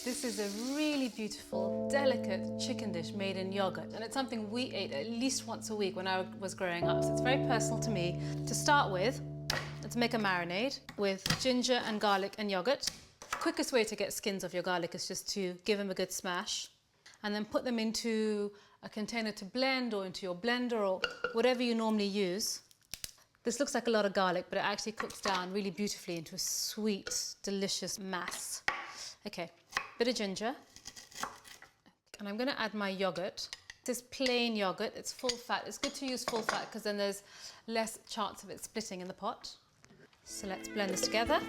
This is a really beautiful, delicate chicken dish made in yogurt, and it's something we ate at least once a week when I was growing up, so it's very personal to me. To start with, let's make a marinade with ginger and garlic and yogurt. The quickest way to get skins off your garlic is just to give them a good smash, and then put them into a container to blend, or into your blender, or whatever you normally use. This looks like a lot of garlic, but it actually cooks down really beautifully into a sweet, delicious mass. Okay, bit of ginger. And I'm going to add my yogurt. This is plain yogurt, it's full fat. It's good to use full fat because then there's less chance of it splitting in the pot. So let's blend this together.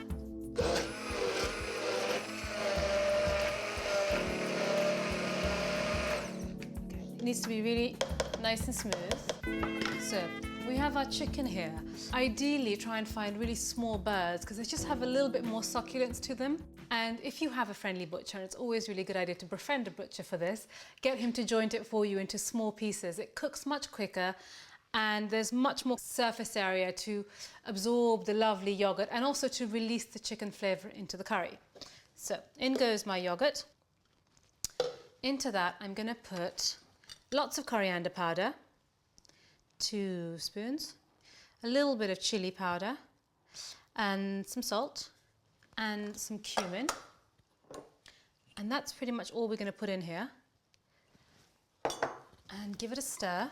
It needs to be really nice and smooth. So we have our chicken here. Ideally, try and find really small birds because they just have a little bit more succulence to them. And if you have a friendly butcher, it's always a really good idea to befriend a butcher for this. Get him to joint it for you into small pieces. It cooks much quicker and there's much more surface area to absorb the lovely yogurt and also to release the chicken flavour into the curry. So in goes my yogurt. Into that I'm going to put lots of coriander powder, 2 spoons, a little bit of chili powder and some salt and some cumin, and that's pretty much all we're going to put in here. And give it a stir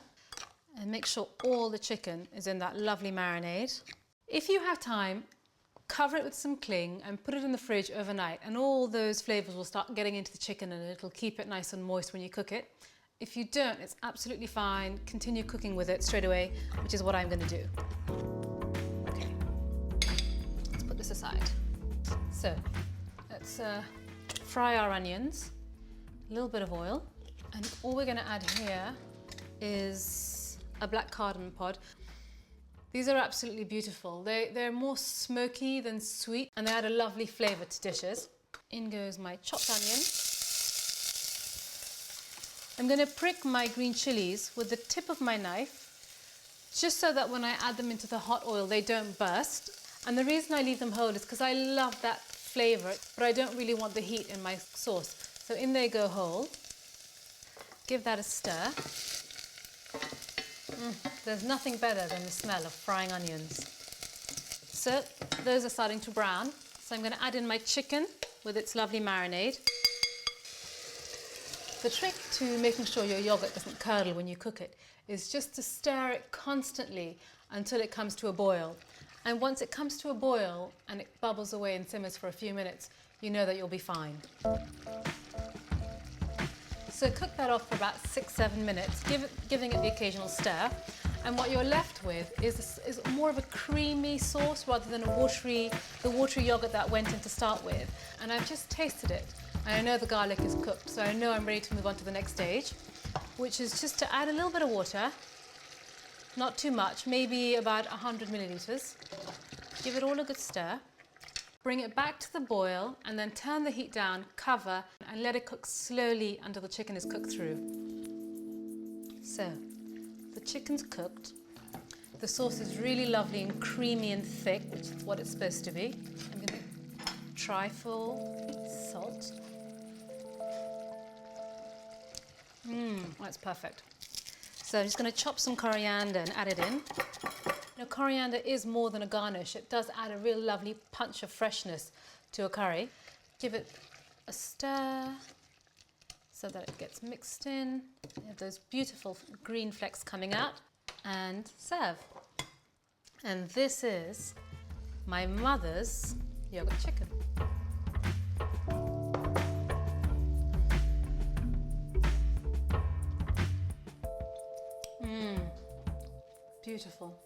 and make sure all the chicken is in that lovely marinade. If you have time, cover it with some cling and put it in the fridge overnight, and all those flavours will start getting into the chicken and it'll keep it nice and moist when you cook it. If you don't, it's absolutely fine. Continue cooking with it straight away, which is what I'm going to do. Okay, let's put this aside. So let's fry our onions, a little bit of oil, and all we're going to add here is a black cardamom pod. These are absolutely beautiful. They're more smoky than sweet, and they add a lovely flavour to dishes. In goes my chopped onion. I'm going to prick my green chilies with the tip of my knife, just so that when I add them into the hot oil, they don't burst. And the reason I leave them whole is because I love that flavour, but I don't really want the heat in my sauce. So in they go whole. Give that a stir. There's nothing better than the smell of frying onions. So those are starting to brown. So I'm going to add in my chicken with its lovely marinade. The trick to making sure your yogurt doesn't curdle when you cook it is just to stir it constantly until it comes to a boil. And once it comes to a boil and it bubbles away and simmers for a few minutes, you know that you'll be fine. So cook that off for about 6-7 minutes, giving it the occasional stir. And what you're left with is more of a creamy sauce rather than the watery yogurt that went in to start with. And I've just tasted it. And I know the garlic is cooked, so I know I'm ready to move on to the next stage, which is just to add a little bit of water. Not too much, maybe about 100 millilitres. Give it all a good stir. Bring it back to the boil and then turn the heat down, cover, and let it cook slowly until the chicken is cooked through. So, the chicken's cooked. The sauce is really lovely and creamy and thick, which is what it's supposed to be. I'm going to try for salt. That's perfect. So I'm just going to chop some coriander and add it in. You know, coriander is more than a garnish. It does add a real lovely punch of freshness to a curry. Give it a stir so that it gets mixed in. You have those beautiful green flecks coming out, and serve. And this is my mother's yogurt chicken. Beautiful.